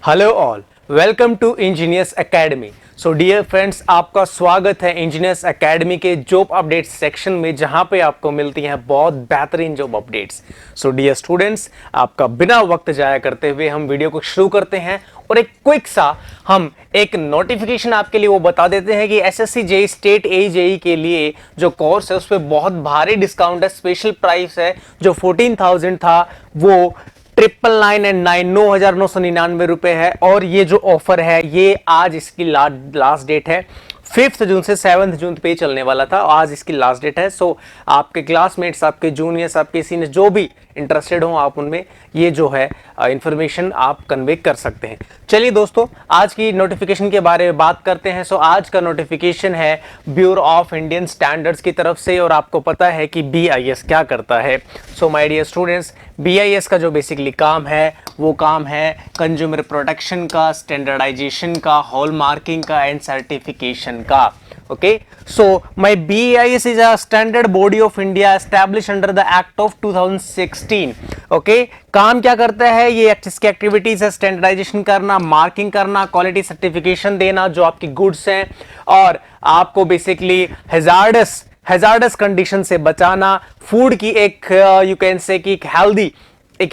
Hello all, welcome to engineers academy. So dear friends, आपका स्वागत है इंजीनियर्स एकेडमी के जॉब अपडेट्स सेक्शन में, जहां पे आपको मिलती हैं बहुत बेहतरीन job updates. So dear students, आपका बिना वक्त जाया करते हुए हम वीडियो को शुरू करते हैं और एक क्विक सा हम एक नोटिफिकेशन आपके लिए वो बता देते हैं कि एसएससी जेई स्टेट जेई के लिए जो कोर्स है उस पर बहुत भारी डिस्काउंट है, स्पेशल प्राइस है। जो 14,000 था वो 999 9,999 है। और ये जो ऑफर है ये आज इसकी लास्ट डेट है। 5 जून से 7 जून पे चलने वाला था, आज इसकी लास्ट डेट है। सो आपके क्लासमेट्स, आपके जूनियर्स, आपके सीनियर्स जो भी इंटरेस्टेड हो आप उनमें ये जो है इंफॉर्मेशन आप कन्वे कर सकते हैं। चलिए दोस्तों, आज की नोटिफिकेशन के बारे में बात करते हैं। सो आज का नोटिफिकेशन है ब्यूरो ऑफ इंडियन स्टैंडर्ड्स की तरफ से, और आपको पता है कि BIS क्या करता है। So my dear students, BIS का जो बेसिकली काम है वो काम है कंज्यूमर प्रोटेक्शन का, स्टैंडर्डाइजेशन का, हॉलमार्किंग का एंड सर्टिफिकेशन का। Okay, so my BIS is a standard body of India established under the Act of 2016. Okay, काम क्या करता है ये? इसकी एक्टिविटीज है स्टैंडर्डाइजेशन करना, मार्किंग करना, क्वालिटी सर्टिफिकेशन देना जो आपकी गुड्स हैं, और आपको बेसिकली हैजार्डस कंडीशन से बचाना, फूड की एक यू कैन से कि एक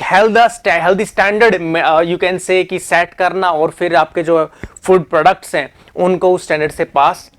healthy standard you can say कि सेट करना, और फिर आपके जो फूड प्रोडक्ट्स हैं उनको उस स्टैंडर्ड से पास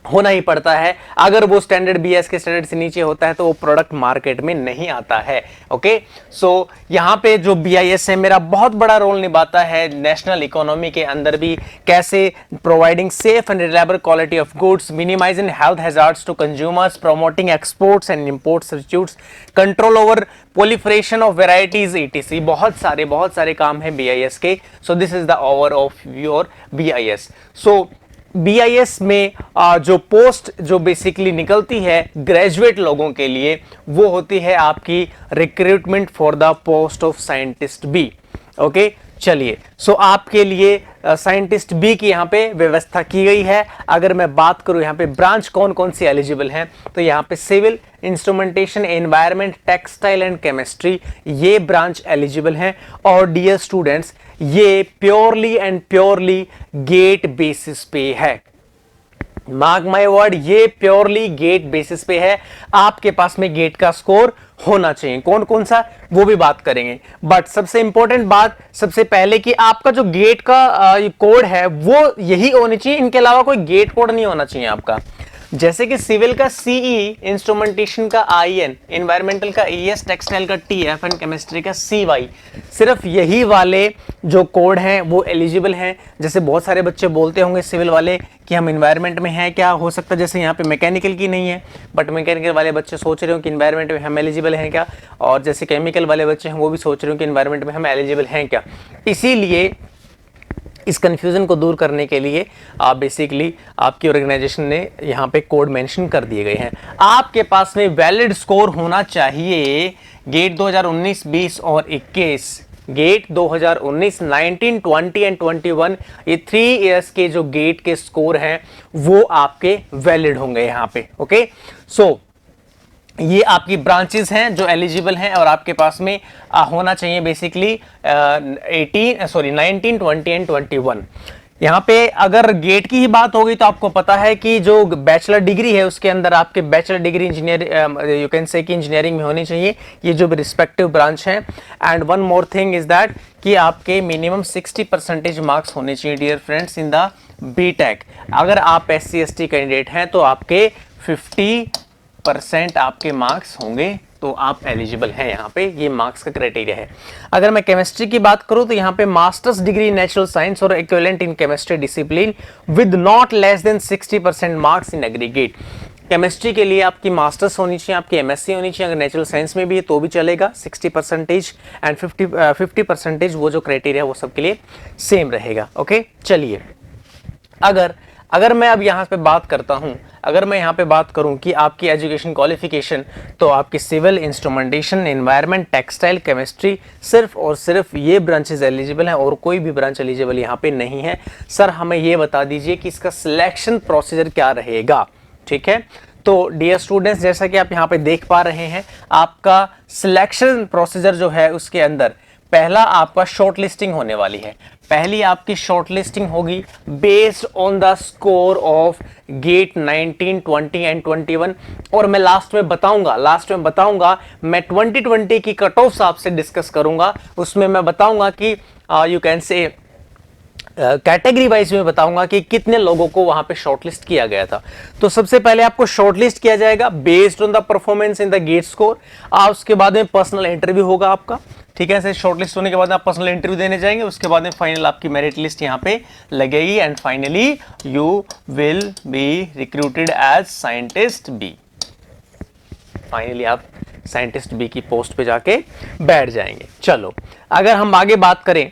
होना ही पड़ता है। अगर वो स्टैंडर्ड BIS के स्टैंडर्ड से नीचे होता है तो वो प्रोडक्ट मार्केट में नहीं आता है। ओके, सो यहाँ पे जो BIS है मेरा बहुत बड़ा रोल निभाता है नेशनल इकोनॉमी के अंदर भी, कैसे providing safe and reliable quality of goods, minimising health hazards to consumers, promoting exports and import substitutes, control over proliferation of varieties etc। बहुत सारे काम है BIS के। So this is the over of your BIS। So BIS में जो post जो basically निकलती है ग्रेजुएट लोगों के लिए वो होती है आपकी recruitment for the post of scientist B. Okay, चलिए, सो आपके लिए साइंटिस्ट बी की यहाँ पे व्यवस्था की गई है। अगर मैं बात करूँ यहाँ पे ब्रांच कौन कौन सी एलिजिबल हैं, तो यहाँ पे civil, instrumentation, environment, textile and chemistry ये ब्रांच एलिजिबल हैं। और डियर स्टूडेंट्स, ये प्योरली गेट बेसिस पे है। मार्क माय वर्ड, ये प्योरली गेट बेसिस पे है। आपके पास में गेट का स्कोर होना चाहिए, कौन कौन सा वो भी बात करेंगे। बट सबसे इंपॉर्टेंट बात सबसे पहले कि आपका जो गेट का कोड है वो यही होनी चाहिए, इनके अलावा कोई गेट कोड नहीं होना चाहिए आपका। जैसे कि सिविल का CE, इंस्ट्रूमेंटेशन का IN, एनवायरमेंटल का ES, टेक्सटाइल का TF एंड केमिस्ट्री का CY, सिर्फ यही वाले जो कोड हैं वो एलिजिबल हैं। जैसे बहुत सारे बच्चे बोलते होंगे सिविल वाले कि हम एनवायरमेंट में हैं क्या, हो सकता है जैसे यहाँ पे मैकेनिकल की नहीं है, बट मैकेनिकल वाले बच्चे सोच रहे हो कि एनवायरमेंट में हम एलिजिबल हैं क्या, और जैसे केमिकल वाले बच्चे हैं वो भी सोच रहे हो कि एनवायरमेंट में हम एलिजिबल हैं क्या। इसीलिए इस कंफ्यूजन को दूर करने के लिए आप बेसिकली आपकी ऑर्गेनाइजेशन ने यहाँ पे कोड मेंशन कर दिए गए हैं। आपके पास में वैलिड स्कोर होना चाहिए गेट 2019, 20 और 21, गेट 2019, 19, 20 एंड 21, ये 3 इयर्स के जो गेट के स्कोर हैं वो आपके वैलिड होंगे यहाँ पे। ओके, सो ये आपकी ब्रांचेस हैं जो एलिजिबल हैं, और आपके पास में होना चाहिए बेसिकली 19, 20 एंड 21। यहाँ पे अगर गेट की ही बात होगी तो आपको पता है कि जो बैचलर डिग्री है उसके अंदर आपके bachelor degree engineer you can say कि इंजीनियरिंग में होनी चाहिए, ये जो भी रिस्पेक्टिव ब्रांच है। And one more thing is that कि आपके मिनिमम 60% मार्क्स होने चाहिए dear friends in the BTech। अगर आप SC ST कैंडिडेट हैं तो आपके 50% आपके मार्क्स होंगे तो आप एलिजिबल हैं। यहाँ पे ये मार्क्स का क्राइटेरिया है। अगर मैं केमिस्ट्री की बात करूँ तो यहाँ पे masters degree in natural science और equivalent in chemistry discipline with not less than 60% marks in aggregate. Chemistry के लिए आपकी मास्टर्स होनी चाहिए, आपकी MSc होनी चाहिए। अगर नेचुरल साइंस में भी है तो भी चलेगा। 60% एंड 50% वो जो क्राइटेरिया वो सबके लिए सेम रहेगा। ओके, चलिए, अगर मैं अब यहाँ पे बात करता हूँ, अगर मैं यहाँ पे बात करूँ कि आपकी एजुकेशन क्वालिफिकेशन, तो आपकी civil, instrumentation, environment, textile, chemistry, सिर्फ और सिर्फ ये ब्रांचेस एलिजिबल हैं और कोई भी ब्रांच एलिजिबल यहाँ पे नहीं है। सर हमें ये बता दीजिए कि इसका सिलेक्शन प्रोसीजर क्या रहेगा। ठीक है, तो डियर स्टूडेंट्स, जैसा कि आप यहाँ पे देख पा रहे हैं, आपका सिलेक्शन प्रोसीजर जो है उसके अंदर पहला आपका शॉर्ट लिस्टिंग होने वाली है। पहली आपकी शॉर्टलिस्टिंग होगी based on the score of GATE 19, 20 and 21। और मैं लास्ट में बताऊंगा मैं 2020 की कट ऑफ्स आपसे डिस्कस करूंगा। उसमें मैं बताऊंगा कि यू कैन से कैटेगरी वाइज में बताऊंगा कि कितने लोगों को वहां पे शॉर्टलिस्ट किया गया था। तो सबसे पहले आपको शॉर्टलिस्ट किया जाएगा based on the performance in the GATE score. उसके बाद में पर्सनल इंटरव्यू होगा आपका, ठीक है। ऐसे शॉर्टलिस्ट होने के बाद आप पर्सनल इंटरव्यू देने जाएंगे, उसके बाद में फाइनल आपकी मेरिट लिस्ट यहाँ पे लगेगी and finally you will be recruited as scientist B. Finally आप साइंटिस्ट बी की पोस्ट पे जाके बैठ जाएंगे। चलो अगर हम आगे बात करें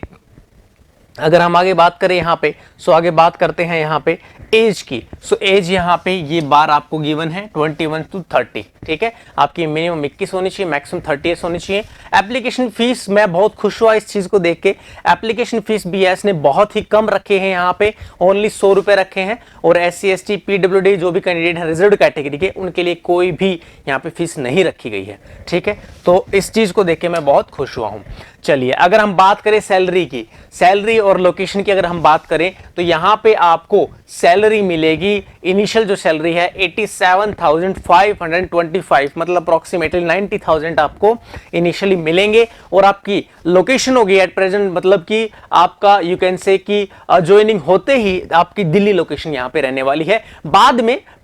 यहाँ पे, सो आगे बात करते हैं यहाँ पे एज की। सो एज यहाँ पे ये बार आपको गिवन है 21 to 30, ठीक है। आपकी मिनिमम 21 होनी चाहिए, मैक्सिमम 30 ईयर्स होनी चाहिए। एप्लीकेशन फीस, मैं बहुत खुश हुआ इस चीज को देख के। एप्लीकेशन फीस बीएस ने बहुत ही कम रखे हैं, यहाँ पे ओनली 100 रुपए रखे हैं। और SC ST PWD जो भी कैंडिडेट है रिजर्व्ड कैटेगरी के, उनके लिए कोई भी यहाँ पे फीस नहीं रखी गई है, ठीक है। तो इस चीज को देख के मैं बहुत खुश हुआ हूँ। चलिए अगर हम बात करें सैलरी की, सैलरी और लोकेशन की अगर हम बात करें तो यहाँ पे आपको सैलरी मिलेगी, इनिशियल जो सैलरी है 87,525, मतलब अप्रोक्सीमेटली 90,000 आपको इनिशियली मिलेंगे। और आपकी लोकेशन होगी एट प्रेजेंट, मतलब कि आपका यू कैन से कि ज्वाइनिंग होते ही आपकी दिल्ली लोकेशन यहाँ पे रहने वाली है।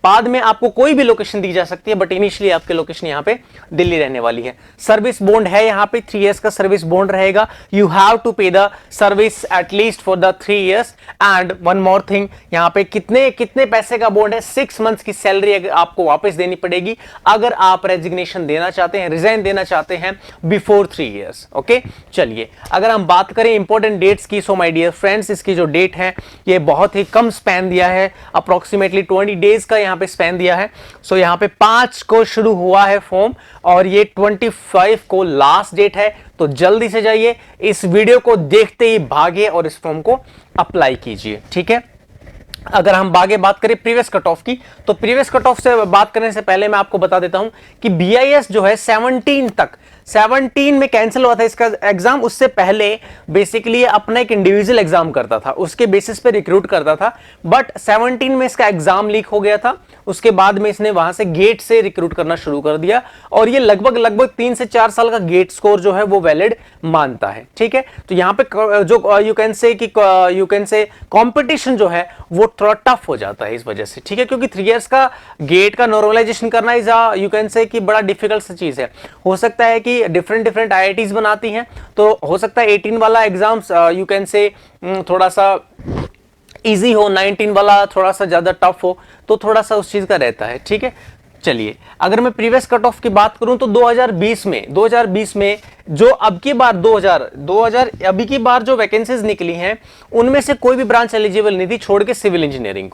बाद में आपको कोई भी लोकेशन दी जा सकती है, बट इनिशियली आपके लोकेशन यहाँ पे दिल्ली रहने वाली है। सर्विस बॉन्ड है यहाँ पे 3 इयर्स का सर्विस बॉन्ड रहेगा। यू हैव टू पे the service at least for the 3 years. And one more thing, यहाँ पे कितने पैसे का बॉन्ड है, 6 मंथ्स की सैलरी आपको वापस देनी पड़ेगी अगर आप रेजिग्नेशन देना चाहते हैं, रिजाइन देना चाहते हैं बिफोर 3 इयर्स। ओके, चलिए अगर हम बात करें इंपॉर्टेंट डेट्स की, सो माय डियर फ्रेंड्स, इसकी जो डेट है ये बहुत ही कम स्पैन दिया है, अप्रोक्सीमेटली 20 डेज का यहाँ पे स्पैन दिया है। सो यहाँ पे 5 को शुरू हुआ है फॉर्म और ये 25 को लास्ट डेट है। तो जल्दी से जाइए, इस वीडियो को देखते ही भागिए और इस फॉर्म को अप्लाई कीजिए, ठीक है। अगर हम आगे बात करें प्रीवियस कट ऑफ की, तो प्रीवियस कट ऑफ से बात करने से पहले मैं आपको बता देता हूं कि BIS जो है 17 में कैंसिल हुआ था इसका एग्जाम। उससे पहले बेसिकली अपना एक इंडिविजुअल एग्जाम करता था, उसके बेसिस पे रिक्रूट करता था। बट 17 में इसका एग्जाम लीक हो गया था, उसके बाद में इसने वहां से गेट से रिक्रूट करना शुरू कर दिया और ये लगभग 3 से 4 साल का गेट स्कोर जो है वो वैलिड मानता है, ठीक है। तो यहाँ पे जो यू कैन से कंपटीशन जो है वो थोड़ा टफ हो जाता है इस वजह से, ठीक है, क्योंकि 3 इयर्स का गेट का नॉर्मलाइजेशन करना इज यू कैन से कि बड़ा डिफिकल्ट सी चीज है। हो सकता है कि डिफरेंट IITs बनाती हैं, तो हो सकता है 18 वाला एग्जाम्स यू कैन से थोड़ा सा इजी हो, 19 वाला थोड़ा सा ज्यादा टफ हो, तो थोड़ा सा उस चीज का रहता है, ठीक है। चलिए अगर मैं प्रीवियस कट ऑफ की बात करूं तो 2020 में जो अब की बार 2000 अभी की बार जो वैकेंसीज निकली हैं उनमें से कोई भी ब्रांच एलिजिबल नहीं थी, छोड़ के सिविल इंजीनियरिंग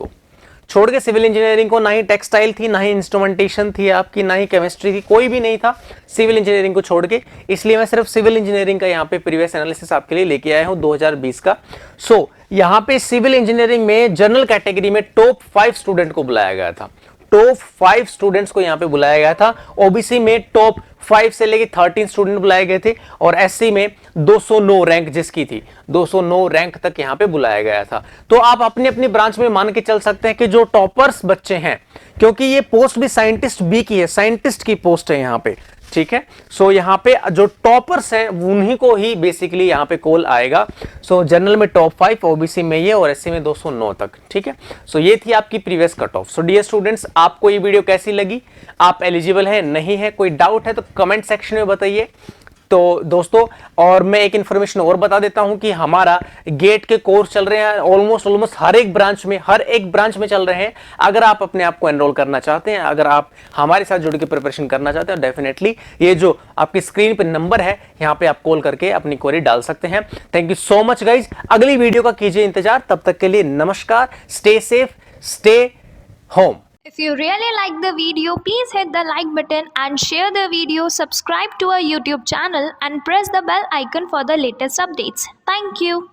को। ना ही टेक्सटाइल थी, ना ही इंस्ट्रूमेंटेशन थी आपकी, ना ही केमिस्ट्री थी, कोई भी नहीं था सिविल इंजीनियरिंग को छोड़ के। इसलिए मैं सिर्फ सिविल इंजीनियरिंग का यहाँ पे प्रीवियस एनालिसिस आपके लिए लेके आया हूँ 2020 का। सो यहाँ पे सिविल इंजीनियरिंग में जनरल कैटेगरी में टॉप 5 स्टूडेंट को बुलाया गया था, टॉप 5 स्टूडेंट्स को यहाँ पे बुलाया गया था। ओबीसी में टॉप 5 से लेके 13 स्टूडेंट बुलाए गए थे और एससी में 209 रैंक जिसकी थी 209 रैंक तक यहाँ पे बुलाया गया था। तो आप अपनी अपनी ब्रांच में मान के चल सकते हैं कि जो टॉपर्स बच्चे हैं, क्योंकि ये पोस्ट भी साइंटिस्ट बी की है, साइंटिस्ट की पोस्ट है यहाँ पे, ठीक है। सो यहाँ पे जो टॉपर्स हैं उन्हीं को ही बेसिकली यहाँ पे कॉल आएगा। सो जनरल में टॉप 5, ओबीसी में ये और एससी में 209 तक, ठीक है। सो ये थी आपकी previous cut off. So dear students, आपको ये वीडियो कैसी लगी? आप एलिजिबल है, नहीं है, कोई डाउट है तो कमेंट सेक्शन में बताइए। तो दोस्तों, और मैं एक इंफॉर्मेशन और बता देता हूं कि हमारा गेट के कोर्स चल रहे हैं ऑलमोस्ट हर एक ब्रांच में चल रहे हैं। अगर आप अपने आप को एनरोल करना चाहते हैं, अगर आप हमारे साथ जुड़ के प्रिपरेशन करना चाहते हैं, डेफिनेटली ये जो आपकी स्क्रीन पे नंबर है यहाँ पे आप कॉल करके अपनी क्वेरी डाल सकते हैं। Thank you so much guys. अगली वीडियो का कीजिए इंतजार, तब तक के लिए नमस्कार। Stay safe, stay home. If you really like the video, please hit the like button and share the video, subscribe to our YouTube channel and press the bell icon for the latest updates. Thank you.